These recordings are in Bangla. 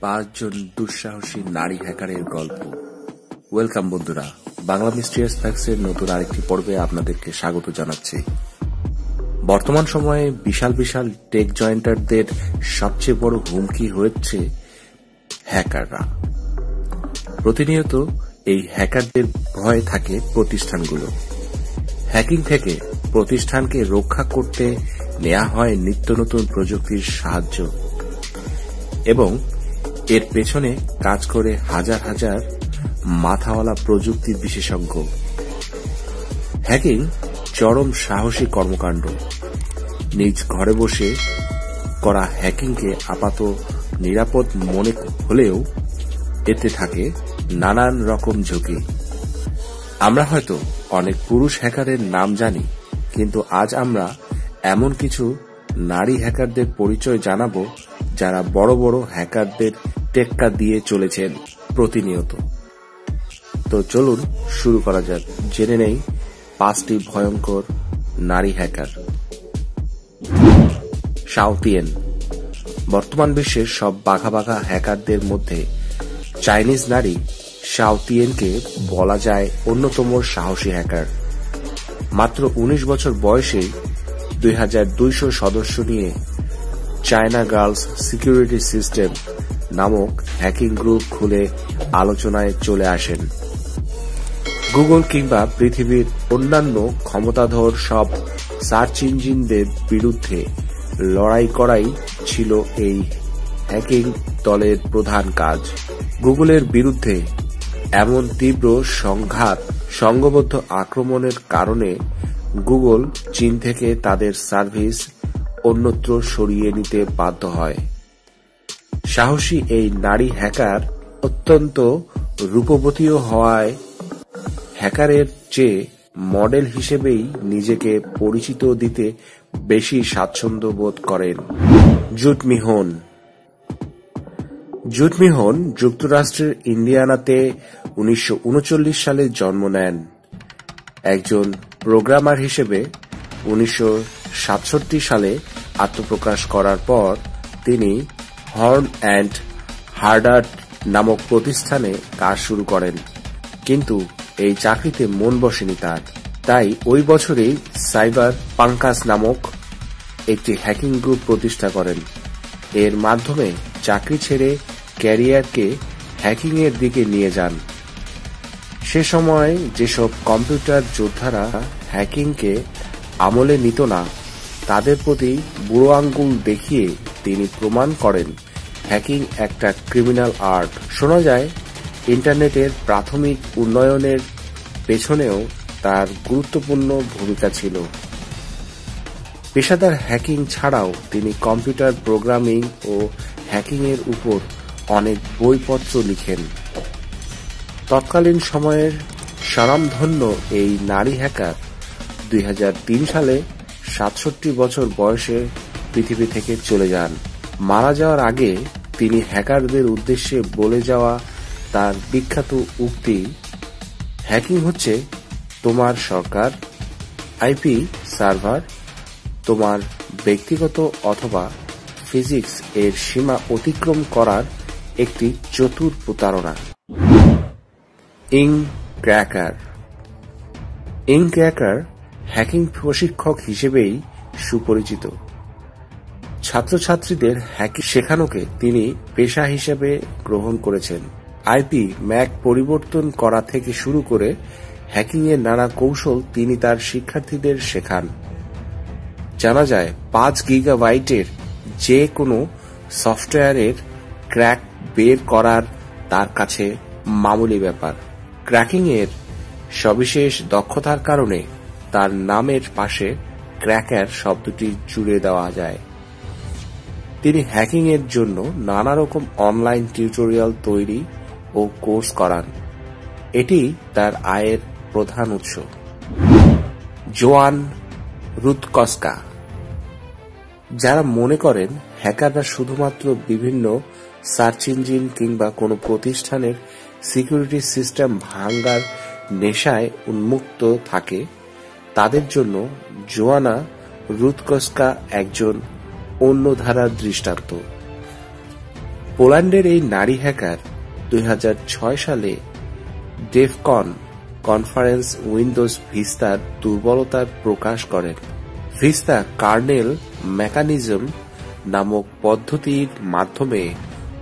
5 জন দুঃসাহসী নারী হ্যাকারের গল্প। ওয়েলকাম বন্ধুরা, বাংলা মিস্ট্রিয়াস ফ্যাক্টসের নতুন আরেকটি পর্বে আপনাদেরকে স্বাগত জানাচ্ছি। বর্তমান সময়ে বিশাল বিশাল টেক জয়েন্টারদের সবচেয়ে বড় হুমকি হচ্ছে হ্যাকাররা। প্রতিনিয়ত এই হ্যাকারদের ভয়ে থাকে প্রতিষ্ঠানগুলো। হ্যাকিং থেকে প্রতিষ্ঠানকে রক্ষা করতে নেওয়া হয় নিত্য নতুন প্রযুক্তির সাহায্য এবং এর পেছনে কাজ করে হাজার হাজার মাথাওয়ালা প্রযুক্তির বিশেষজ্ঞ। হ্যাকিং চরম সাহসী কর্মকাণ্ড। নিজ ঘরে বসে করা হ্যাকিংকে আপাত নিরাপদ মনে হলেও এতে থাকে নানান রকম ঝুঁকি। আমরা হয়তো অনেক পুরুষ হ্যাকারের নাম জানি, কিন্তু আজ আমরা এমন কিছু নারী হ্যাকারদের পরিচয় জানাবো যারা বড় বড় হ্যাকারদের টেক্কা দিয়ে চলেছেন প্রতিনিয়ত। তো চলুন শুরু করা যাক। জেনে নেই 5টি ভয়ঙ্কর নারী হ্যাকার। শাও তিয়ান। বর্তমান বিশ্বের সব বাঘা বাঘা হ্যাকারদের মধ্যে চাইনিজ নারী শাও তিয়ানকে বলা যায় অন্যতম সাহসী হ্যাকার। মাত্র 19 বছর বয়সে 2200 সদস্য নিয়ে চায়না গার্লস সিকিউরিটি সিস্টেম নামক হ্যাকিং গ্রুপ খুলে আলোচনায় চলে আসেন। গুগল কিংবা পৃথিবীর অন্যান্য ক্ষমতাধর সব সার্চ ইঞ্জিনদের বিরুদ্ধে লড়াই করাই ছিল এই হ্যাকিং দলের প্রধান কাজ। গুগলের বিরুদ্ধে এমন তীব্র সংঘাত, সংঘবদ্ধ আক্রমণের কারণে গুগল চীন থেকে তাদের সার্ভিস অন্যত্র সরিয়ে নিতে বাধ্য হয়। সাহসী এই নারী হ্যাকার অত্যন্ত রূপবতীও হওয়ায় হ্যাকারের চেয়ে মডেল হিসেবেই নিজেকে পরিচিত দিতে বেশি স্বাচ্ছন্দ্য বোধ করেন। জুট মিহন। জুট মিহন যুক্তরাষ্ট্রের ইন্ডিয়ানাতে 1939 সালে জন্ম নেন। একজন প্রোগ্রামার হিসেবে 1967 সালে আত্মপ্রকাশ করার পর তিনি হর্ন অ্যান্ড হার্ডার নামক প্রতিষ্ঠানে কাজ শুরু করেন, কিন্তু এই চাকরিতে মন বসেনি তার। তাই ওই বছরেই সাইবার পাঙ্কাস নামক একটি হ্যাকিং গ্রুপ প্রতিষ্ঠা করেন। এর মাধ্যমে চাকরি ছেড়ে ক্যারিয়ারকে হ্যাকিং এর দিকে নিয়ে যান। সে সময় যেসব কম্পিউটার যোদ্ধারা হ্যাকিংকে আমলে নিত না, তাদের প্রতি বুড়ো আঙ্গুল দেখিয়ে তিনি প্রমাণ করেন হ্যাকিং একটা ক্রিমিনাল আর্ট। শোনা যায় ইন্টারনেটের প্রাথমিক উন্নয়নের পেছনেও তার গুরুত্বপূর্ণ ভূমিকা ছিল। পেশাদার হ্যাকিং ছাড়াও তিনি কম্পিউটার প্রোগ্রামিং ও হ্যাকিং এর উপর অনেক বইপত্র লিখেন। তৎকালীন সময়ের স্বনামধন্য এই নারী হ্যাকার 2003 সালে 67 বছর বয়সে পৃথিবী থেকে চলে যান। মারা যাওয়ার আগে তিনি হ্যাকারদের উদ্দেশ্যে বলে যাওয়া তার বিখ্যাত উক্তি, হ্যাকিং হচ্ছে তোমার সরকার, আইপি সার্ভার, তোমার ব্যক্তিগত অথবা ফিজিক্স এর সীমা অতিক্রম করার একটি চতুর প্রতারণা। ইং ক্র্যাকার। ইং ক্র্যাকার হ্যাকিং প্রশিক্ষক হিসেবেই সুপরিচিত। ছাত্রছাত্রীদের হ্যাকিং শেখানোকে তিনি পেশা হিসেবে গ্রহণ করেছেন। আইপি ম্যাক পরিবর্তন করা থেকে শুরু করে হ্যাকিং এর নানা কৌশল তিনি তার শিক্ষার্থীদের শেখান। জানা যায় 5 গিগাবাইটের যে কোনো সফটওয়্যারের ক্র্যাক বের করার তার কাছে মামুলি ব্যাপার। ক্র্যাকিং এর সবিশেষ দক্ষতার কারণে তার নামের পাশে ক্র্যাকার শব্দটি জুড়ে দেওয়া যায়। তিনি হ্যাকিং এর জন্য নানা রকম অনলাইন টিউটোরিয়াল তৈরি ও কোর্স করান। এটি তার আয়ের প্রধান উৎস। জোয়ান রুতকস্কা। যারা মনে করেন হ্যাকাররা শুধুমাত্র বিভিন্ন সার্চ ইঞ্জিন কিংবা কোনো প্রতিষ্ঠানের সিকিউরিটি সিস্টেম ভাঙার নেশায় উন্মুক্ত থাকে, তাদের জন্য জোয়ানা রুতকস্কা একজন অন্য ধারার দৃষ্টান্ত। পোল্যান্ডের এই নারী হ্যাকার 2006 সালে ডেফকন কনফারেন্স উইন্ডোজ ভিস্তার দুর্বলতার প্রকাশ করেন। ভিস্তা কার্নেল মেকানিজম নামক পদ্ধতির মাধ্যমে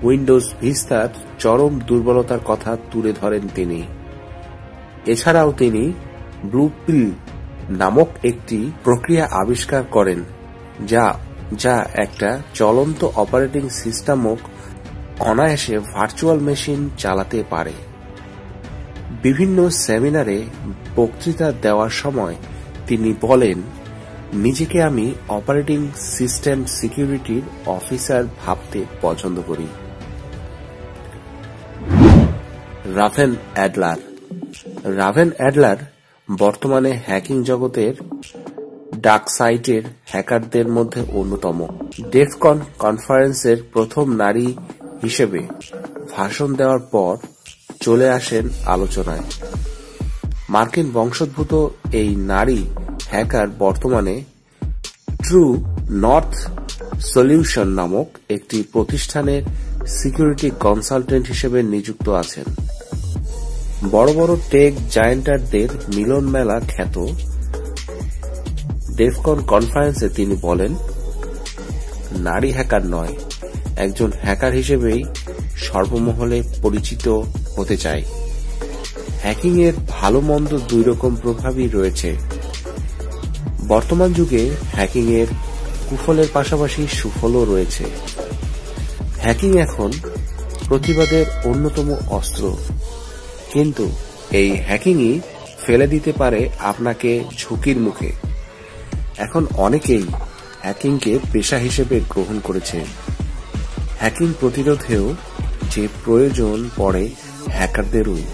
উইন্ডোজ ভিস্তার চরম দুর্বলতার কথা তুলে ধরেন তিনি। এছাড়াও তিনি ব্লুপিল নামক একটি প্রক্রিয়া আবিষ্কার করেন যা একটা চলন্ত অপারেটিং সিস্টেমও অনায়াসে ভার্চুয়াল মেশিন চালাতে পারে। বিভিন্ন সেমিনারে বক্তৃতা দেওয়ার সময় তিনি বলেন, নিজেকে আমি অপারেটিং সিস্টেম সিকিউরিটির অফিসার ভাবতে পছন্দ করি। রাভেন অ্যাডলার বর্তমানে হ্যাকিং জগতের ডার্ক সাইটের হ্যাকারদের মধ্যে অন্যতম। ডেফকন কনফারেন্সের প্রথম নারী হিসেবে ভাষণ দেওয়ার পর চলে আসেন আলোচনায়। মার্কিন বংশোদ্ভূত এই নারী হ্যাকার বর্তমানে ট্রু নর্থ সলিউশন নামক একটি প্রতিষ্ঠানের সিকিউরিটি কনসালটেন্ট হিসেবে নিযুক্ত আছেন। বড় বড় টেক জায়ান্টদের মিলন মেলা খ্যাত ডেফকন কনফারেন্সে তিনি বলেন, নারী হ্যাকার নয়, একজন হ্যাকার হিসেবেই সর্বমহলে পরিচিত হতে চাই। হ্যাকিং এর ভালো মন্দ দুই রকম প্রভাবই রয়েছে। বর্তমান যুগে হ্যাকিং এর কুফলের পাশাপাশি সুফলও রয়েছে। হ্যাকিং এখন প্রতিবাদের অন্যতম অস্ত্র, কিন্তু এই হ্যাকিংই ফেলে দিতে পারে আপনাকে ঝুঁকির মুখে। এখন অনেকেই হ্যাকিংকে পেশা হিসেবে গ্রহণ করেছে। হ্যাকিং প্রতিরোধেও যে প্রয়োজন পড়ে হ্যাকারদেরই।